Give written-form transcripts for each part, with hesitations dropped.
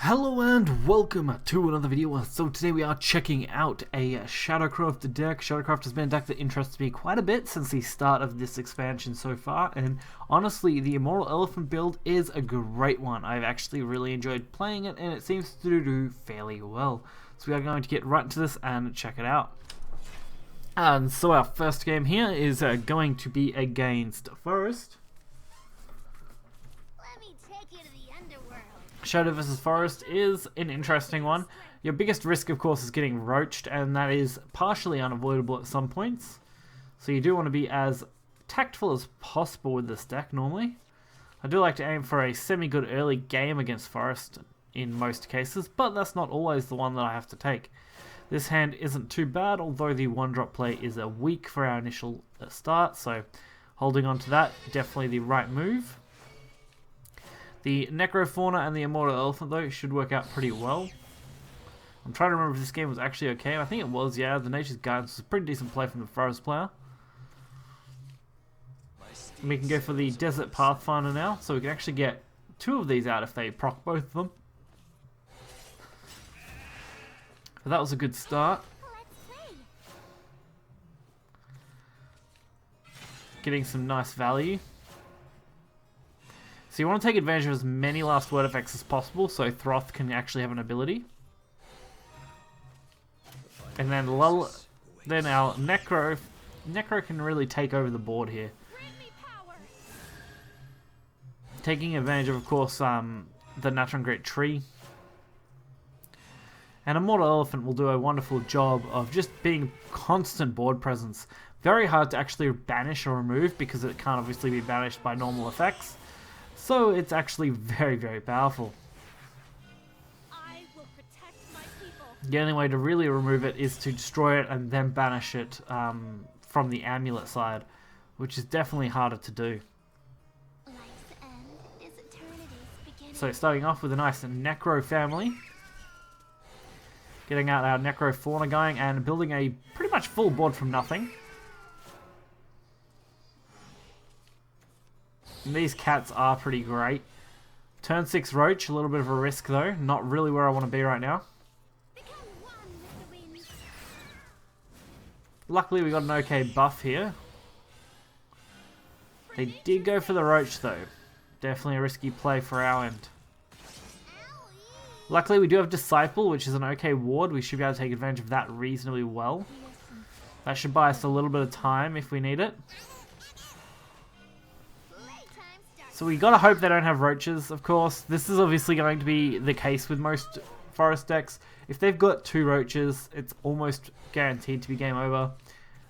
Hello and welcome to another video. So today we are checking out a ShadowCraft deck. ShadowCraft has been a deck that interests me quite a bit since the start of this expansion so far, and honestly the Immortal Elephant build is a great one. I've actually really enjoyed playing it and it seems to do fairly well. So we are going to get right into this and check it out. And so our first game here is going to be against Forest. Shadow vs Forest is an interesting one. Your biggest risk, of course, is getting roached, and that is partially unavoidable at some points. So you do want to be as tactful as possible with this deck normally. I do like to aim for a semi-good early game against Forest in most cases, but that's not always the one that I have to take. This hand isn't too bad, although the one-drop play is a weak for our initial start, so holding on to that, definitely the right move. The Necrofauna and the Immortal Elephant, though, should work out pretty well. I'm trying to remember if this game was actually okay. I think it was, yeah. The Nature's Guidance was a pretty decent play from the Forest player. And we can go for the Desert Pathfinder now, so we can actually get two of these out if they proc both of them. But that was a good start. Getting some nice value. So you want to take advantage of as many last word effects as possible so Throth can actually have an ability. And then our Necro can really take over the board here. Taking advantage of course, the Natura Great Tree. And Immortal Elephant will do a wonderful job of just being constant board presence. Very hard to actually banish or remove because it can't obviously be banished by normal effects. So it's actually very, very powerful. I will protect my people. The only way to really remove it is to destroy it and then banish it from the amulet side, which is definitely harder to do. Life's end is eternity's beginning. So starting off with a nice Necro family. Getting out our Necrofauna going and building a pretty much full board from nothing. And these cats are pretty great. Turn 6 Roach, a little bit of a risk though. Not really where I want to be right now. Luckily we got an okay buff here. They did go for the Roach though. Definitely a risky play for our end. Luckily we do have Disciple, which is an okay ward. We should be able to take advantage of that reasonably well. That should buy us a little bit of time if we need it. So we gotta hope they don't have roaches, of course. This is obviously going to be the case with most forest decks. If they've got 2 roaches, it's almost guaranteed to be game over.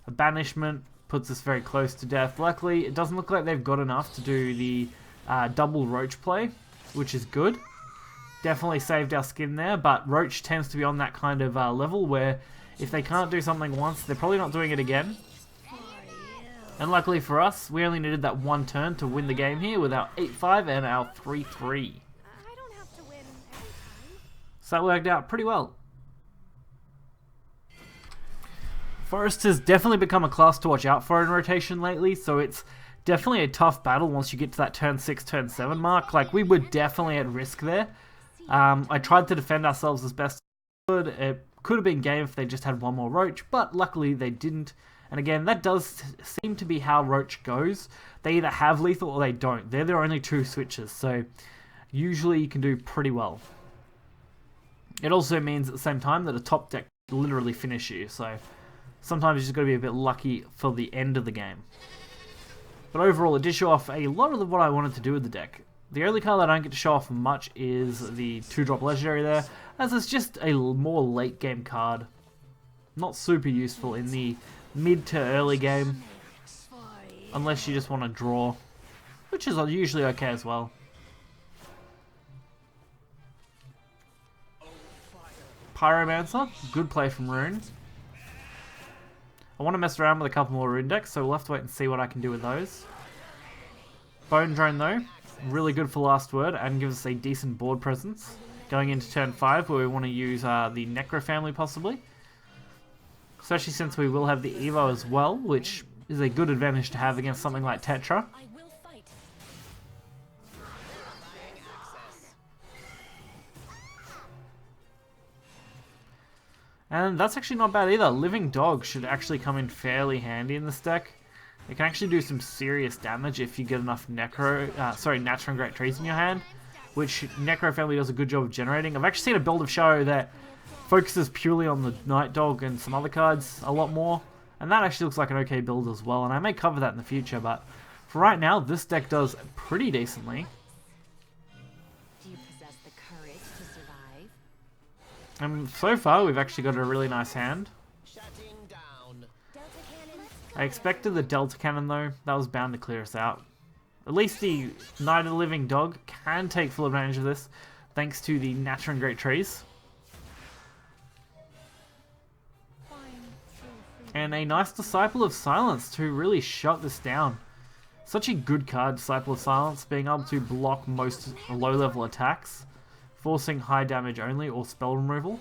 A banishment puts us very close to death. Luckily, it doesn't look like they've got enough to do the double roach play, which is good. Definitely saved our skin there, but roach tends to be on that kind of level where if they can't do something once, they're probably not doing it again. And luckily for us, we only needed that one turn to win the game here with our 8-5 and our 3-3. I don't have to win every time. So that worked out pretty well. Forest has definitely become a class to watch out for in rotation lately, so it's definitely a tough battle once you get to that turn 6, turn 7 mark. Like, we were definitely at risk there. I tried to defend ourselves as best I could. It could have been game if they just had one more roach, but luckily they didn't. And again, that does seem to be how roach goes. They either have lethal or they don't. They're their only 2 switches, so usually you can do pretty well. It also means at the same time that a top deck will literally finish you, so sometimes you just got to be a bit lucky for the end of the game. But overall, it did show off a lot of what I wanted to do with the deck. The only card that I don't get to show off much is the 2-drop legendary there, as it's just a more late game card. Not super useful in the mid to early game, unless you just want to draw, which is usually okay as well. Pyromancer, good play from Rune. I want to mess around with a couple more Rune decks, so we'll have to wait and see what I can do with those. Bone Drone though, really good for last word and gives us a decent board presence. Going into turn 5 where we want to use the Necro family possibly. Especially since we will have the Evo as well, which is a good advantage to have against something like Tetra. And that's actually not bad either. Living Dog should actually come in fairly handy in this deck. It can actually do some serious damage if you get enough Natura and Great Trees in your hand, which Necro family does a good job of generating. I've actually seen a build of Shadow that focuses purely on the Night Dog and some other cards a lot more, and that actually looks like an okay build as well, and I may cover that in the future, but for right now, this deck does pretty decently. Do you possess the courage to survive? And so far, we've actually got a really nice hand. Shutting down. Delta Cannon. I expected the Delta Cannon though, that was bound to clear us out. At least the Night of the Living Dog can take full advantage of this, thanks to the Natura and Great Trees. And a nice Disciple of Silence to really shut this down. Such a good card, Disciple of Silence, being able to block most low-level attacks, forcing high damage only or spell removal.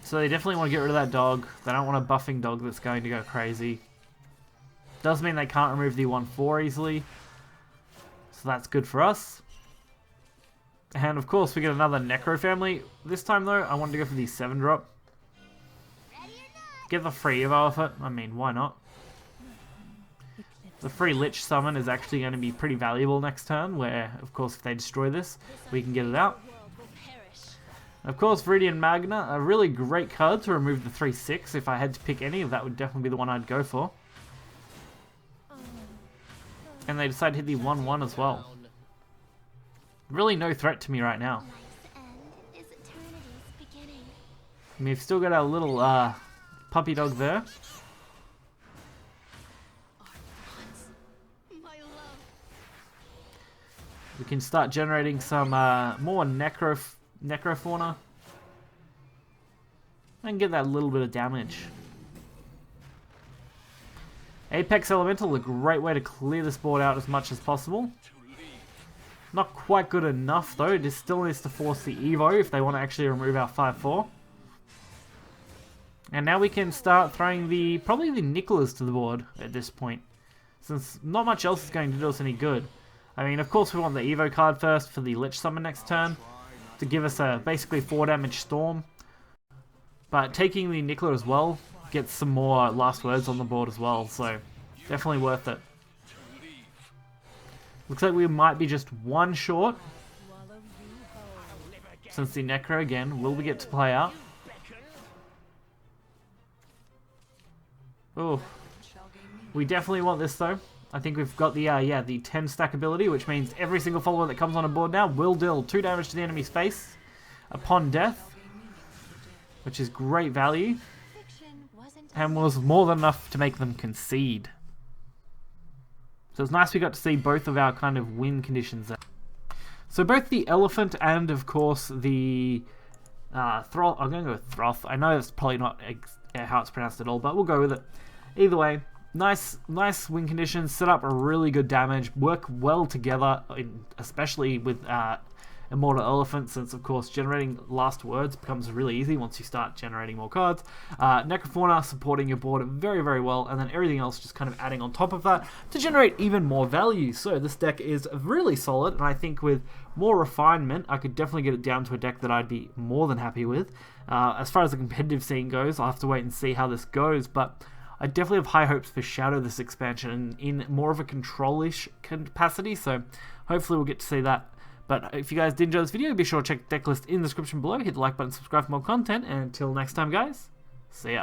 So they definitely want to get rid of that dog. They don't want a buffing dog that's going to go crazy. Does mean they can't remove the 1/4 easily, so that's good for us. And of course we get another Necro family. This time though, I wanted to go for the 7-drop. Get the free evo off it. I mean, why not? The free Lich summon is actually going to be pretty valuable next turn, where of course if they destroy this, we can get it out. Of course, Viridian Magna, a really great card to remove the 3/6. If I had to pick any, that would definitely be the one I'd go for. And they decide to hit the 1/1 as well. Really no threat to me right now. Life's end is eternity's beginning. We've still got our little puppy dog there. My love. We can start generating some more Necrofauna. And get that little bit of damage. Apex Elemental, a great way to clear this board out as much as possible. Not quite good enough though, it still needs to force the Evo if they want to actually remove our 5/4. And now we can start throwing probably the Nicholas to the board at this point, since not much else is going to do us any good. I mean, of course we want the Evo card first for the Lich Summon next turn, to give us a basically 4 damage Storm. But taking the Nicholas as well gets some more last words on the board as well, so definitely worth it. Looks like we might be just one short, since the Necro again will we get to play out. Oh, we definitely want this though. I think we've got the 10 stack ability, which means every single follower that comes on a board now will deal 2 damage to the enemy's face upon death, which is great value, and was more than enough to make them concede. So it's nice we got to see both of our kind of win conditions there. So both the Elephant and of course the Throth, I'm going to go with Throth. I know that's probably not how it's pronounced at all, but we'll go with it. Either way, nice win conditions, set up a really good damage, work well together, especially with Immortal Elephant, since of course generating last words becomes really easy once you start generating more cards. Necrofauna supporting your board very, very well, and then everything else just kind of adding on top of that to generate even more value. So this deck is really solid, and I think with more refinement, I could definitely get it down to a deck that I'd be more than happy with. As far as the competitive scene goes, I'll have to wait and see how this goes, but I definitely have high hopes for Shadow this expansion in more of a control-ish capacity, so hopefully we'll get to see that. But if you guys did enjoy this video, be sure to check the deck list in the description below, hit the like button, subscribe for more content, and until next time guys, see ya.